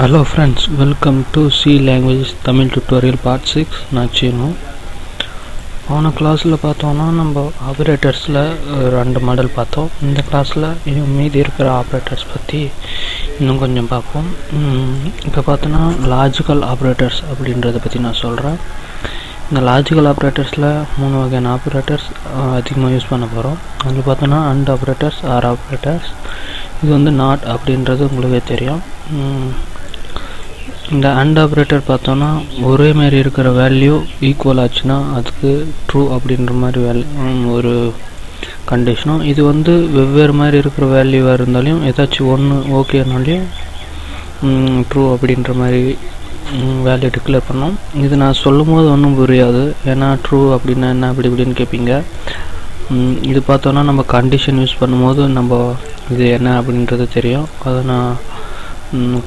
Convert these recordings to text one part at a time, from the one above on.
Hello friends, welcome to C language Tamil tutorial part 6. நான் சீனு. போன கிளாஸில் பார்த்தோன்னா நம்ம ஆப்ரேட்டர்ஸில் 2 மாடல் பார்த்தோம். இந்த கிளாஸில் மீதி இருக்கிற ஆப்ரேட்டர்ஸ் பற்றி இன்னும் கொஞ்சம் பார்ப்போம். இப்போ பார்த்தோன்னா லாஜிக்கல் ஆப்ரேட்டர்ஸ் அப்படின்றத பற்றி நான் சொல்கிறேன். இந்த லாஜிக்கல் ஆப்ரேட்டர்ஸில் 3 வகையான ஆப்ரேட்டர்ஸ் அதிகமாக யூஸ் பண்ண போகிறோம். அதில் பார்த்தோன்னா அண்ட் ஆப்ரேட்டர்ஸ், ஆர் ஆப்ரேட்டர்ஸ். இது வந்து நாட் அப்படின்றது உங்களுக்கே தெரியும். இந்த அண்ட் ஆப்ரேட்டர் பார்த்தோன்னா ஒரே மாதிரி இருக்கிற வேல்யூ ஈக்குவல் ஆச்சுன்னா அதுக்கு ட்ரூ அப்படின்ற மாதிரி ஒரு கண்டிஷனும். இது வந்து வெவ்வேறு மாதிரி இருக்கிற வேல்யூவாக இருந்தாலும் ஏதாச்சும் ஒன்று ஓகேனாலையும் ட்ரூ அப்படின்ற மாதிரி வேல்யூ டிக்ளேர் பண்ணோம். இது நான் சொல்லும் போது ஒன்றும் புரியாது, ஏன்னா ட்ரூ அப்படின்னா என்ன அப்படி இப்படின்னு கேட்பீங்க. இது பார்த்தோன்னா நம்ம கண்டிஷன் யூஸ் பண்ணும்போது நம்ம இது என்ன அப்படின்றது தெரியும். அதை நான்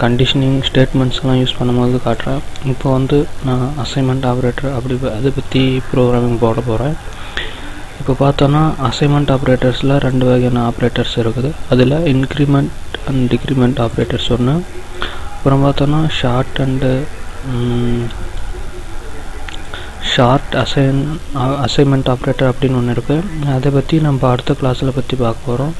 கண்டிஷனிங் ஸ்டேட்மெண்ட்ஸ்லாம் யூஸ் பண்ணும்போது காட்டுறேன். இப்போ வந்து நான் அசைன்மெண்ட் ஆப்ரேட்டர் அதை பற்றி ப்ரோக்ராமிங் போட போகிறேன். இப்போ பார்த்தோன்னா அசைன்மெண்ட் ஆப்ரேட்டர்ஸில் 2 வகையான ஆப்ரேட்டர்ஸ் இருக்குது. அதில் இன்க்ரிமெண்ட் அண்ட் டிக்ரிமெண்ட் ஆப்ரேட்டர்ஸ் ஒன்று, அப்புறம் பார்த்தோன்னா ஷார்ட் அசைன்மெண்ட் ஆப்ரேட்டர் அப்படின்னு ஒன்று இருக்குது. அதை பற்றி நம்ம அடுத்த கிளாஸில் பற்றி பார்க்க போகிறோம்.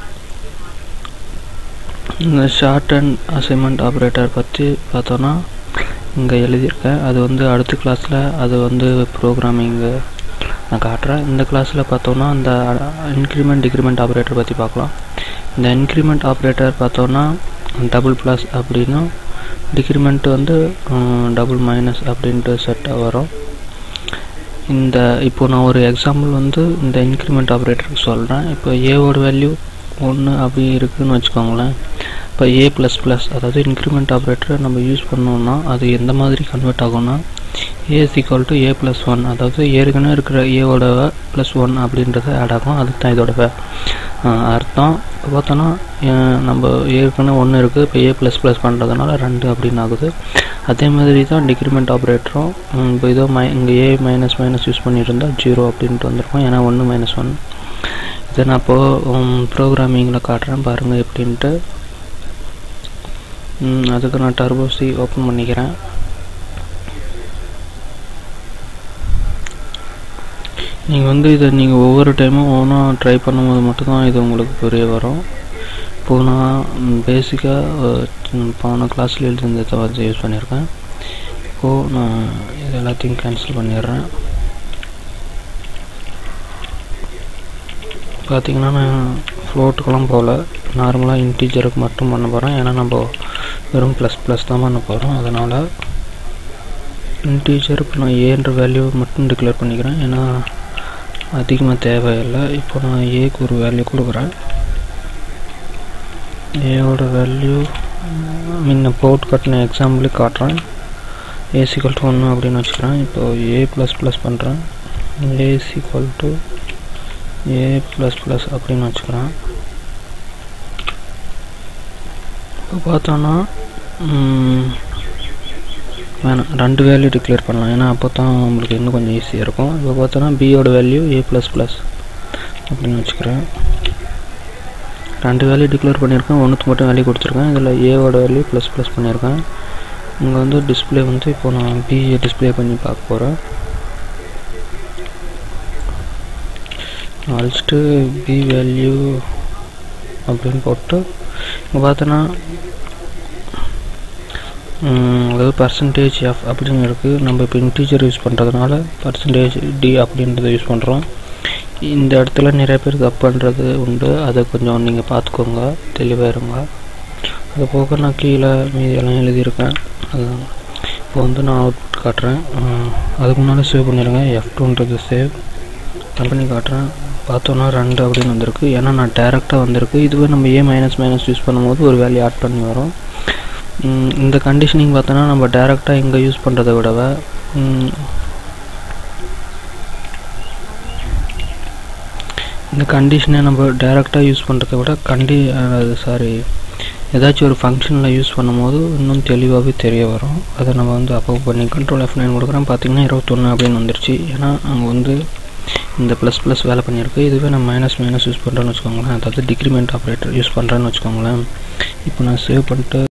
இந்த ஷார்ட் அண்ட் அசைன்மெண்ட் ஆப்ரேட்டர் பற்றி பார்த்தோன்னா இங்கே எழுதியிருக்கேன். அது வந்து அடுத்த கிளாஸில் அது வந்து ப்ரோக்ராமிங்கு நான் காட்டுறேன். இந்த கிளாஸில் பார்த்தோன்னா இந்த இன்க்ரிமெண்ட் டிக்ரிமெண்ட் ஆப்ரேட்டர் பற்றி பார்க்கலாம். இந்த இன்க்ரிமெண்ட் ஆப்ரேட்டர் பார்த்தோன்னா டபுள் ப்ளஸ் அப்படின்னும், டிக்ரிமெண்ட் வந்து டபுள் மைனஸ் அப்படின்ட்டு செட்டாக வரும். இப்போ நான் ஒரு எக்ஸாம்பிள் வந்து இந்த இன்க்ரிமெண்ட் ஆப்ரேட்டருக்கு சொல்கிறேன். இப்போ ஏவோட வேல்யூ 1 அப்படி இருக்குதுன்னு வச்சுக்கோங்களேன். இப்போ ஏ ப்ளஸ் ப்ளஸ், அதாவது இன்க்ரிமெண்ட் ஆப்ரேட்டரை நம்ம யூஸ் பண்ணோம்னா அது எந்த மாதிரி கன்வெர்ட் ஆகும்னா a is equal to a plus 1, அதாவது ஏற்கனவே இருக்கிற ஏவோட ப்ளஸ் 1 அப்படின்றது ஆட் ஆகும். அதுக்கு தான் இதோட அர்த்தம். இப்போ பார்த்தோன்னா நம்ம ஏற்கனவே 1 இருக்குது, இப்போ ஏ ப்ளஸ் ப்ளஸ் பண்ணுறதுனால 2 அப்படின்னு ஆகுது. அதே மாதிரி தான் டிக்ரிமெண்ட் ஆப்ரேட்டரும். இப்போ இதோ இங்கே ஏ மைனஸ் மைனஸ் யூஸ் பண்ணியிருந்தால் 0 அப்படின்ட்டு வந்திருக்கும், ஏன்னா 1 மைனஸ் 1. இதை நான் இப்போது ப்ரோக்ராமிங்கில் காட்டுறேன் பாருங்கள் எப்படின்ட்டு. அதுக்கு நான் டர்போ சி ஓப்பன் பண்ணிக்கிறேன். நீங்கள் வந்து இதை ஒவ்வொரு டைமும் ஒவ்வொன்றா ட்ரை பண்ணும்போது மட்டும்தான் இது உங்களுக்கு புரிய வரும். இப்போது நான் பேசிக்காக போன கிளாஸில் எழுதிருந்ததை வச்சு யூஸ் பண்ணியிருக்கேன். இப்போது நான் இது எல்லாத்தையும் கேன்சல் பண்ணிடுறேன். பார்த்திங்கன்னா நான் ஃப்ளோட்டுக்கெல்லாம் போகல, நார்மலாக இன்டீஜருக்கு மட்டும் பண்ண போகிறேன். ஏன்னா நம்ம வெறும் ப்ளஸ் ப்ளஸ் தான் பண்ண போகிறோம். அதனால் இன்டீஜர் இப்போ நான் ஏன்ற வேல்யூ மட்டும் டிக்ளேர் பண்ணிக்கிறேன், ஏன்னா அதிகமாக தேவையில்லை. இப்போ நான் ஏக்கு ஒரு வேல்யூ கொடுக்குறேன். ஏவோட வேல்யூ முன்ன போட்டு கட்டின எக்ஸாம்பிளுக்கு காட்டுறேன். ஏ ஈக்குவல் டு 1 அப்படின்னு வச்சுக்கிறேன். இப்போது ஏ ப்ளஸ் ப்ளஸ் பண்ணுறேன். A equal to a plus plus அப்படின்னு வச்சுக்கிறேன். இப்போ பார்த்தோன்னா வேணாம், 2 வேல்யூ டிக்ளேர் பண்ணலாம், ஏன்னா அப்போ தான் நம்மளுக்கு இன்னும் கொஞ்சம் ஈஸியாக இருக்கும். இப்போ பார்த்தோன்னா பியோட வேல்யூ ஏ ப்ளஸ் ப்ளஸ் அப்படின்னு வச்சுக்கிறேன். 2 வேல்யூ டிக்ளேர் பண்ணியிருக்கேன், ஒன்றுக்கு மட்டும் வேல்யூ கொடுத்துருக்கேன். இதில் ஏவோட வேல்யூ ப்ளஸ் ப்ளஸ் பண்ணியிருக்கேன். இங்கே வந்து டிஸ்பிளே வந்து இப்போ நான் பிஏ டிஸ்பிளே பண்ணி பார்க்க போகிறேன். அழிச்சிட்டு பி வேல்யூ அப்படின்னு போட்டு இங்கே பார்த்தோன்னா அதாவது பர்சன்டேஜ் எஃப் அப்படின்னு இருக்குது. நம்ம இப்போ இன்டீஜர் யூஸ் பண்ணுறதுனால பர்சன்டேஜ் டி அப்படின்றத யூஸ் பண்ணுறோம். இந்த இடத்துல நிறைய பேர் தப்புன்றது உண்டு, அதை கொஞ்சம் நீங்கள் பார்த்துக்கோங்க, தெளிவாக இருங்க. அது போக நான் கீழே மீதியெல்லாம் எழுதியிருக்கேன். அதுதான் இப்போ வந்து நான் அவுட்புட் காட்டுறேன். அதுக்கு முன்னால் சேவ் பண்ணிடுங்க. F2ன்றது சேவ் பண்ணி காட்டுறேன். பார்த்தோன்னா 2 அப்படின்னு வந்திருக்கு, ஏன்னா நான் டேரெக்டாக வந்திருக்கு. இதுவே நம்ம ஏ மைனஸ் மைனஸ் யூஸ் பண்ணும்போது ஒரு வேல்யூ ஆட் பண்ணி வரும். இந்த கண்டிஷனிங் பார்த்தோன்னா நம்ம டேரெக்டாக இங்கே யூஸ் பண்ணுறதை விடவே இந்த கண்டிஷனை நம்ம டேரெக்டாக யூஸ் பண்ணுறதை விட ஏதாச்சும் ஒரு ஃபங்க்ஷனில் யூஸ் பண்ணும்போது இன்னும் தெளிவாகவே தெரிய வரும். அதை நம்ம வந்து அப்போ பண்ணி கண்ட்ரோல் F9 கொடுக்குறேன். பார்த்திங்கன்னா 21 அப்படின்னு வந்துருச்சு, ஏன்னா அங்கே வந்து இந்த ப்ளஸ் ப்ளஸ் வேலை பண்ணியிருக்கு. இதுவே நான் மைனஸ் மைனஸ் யூஸ் பண்ணுறேன்னு வச்சுக்கோங்களேன், அதாவது டிக்ரிமெண்ட் ஆப்ரேட்டர் யூஸ் பண்ணுறேன்னு வச்சுக்கோங்களேன். இப்போ நான் சேவ் பண்ணிட்டு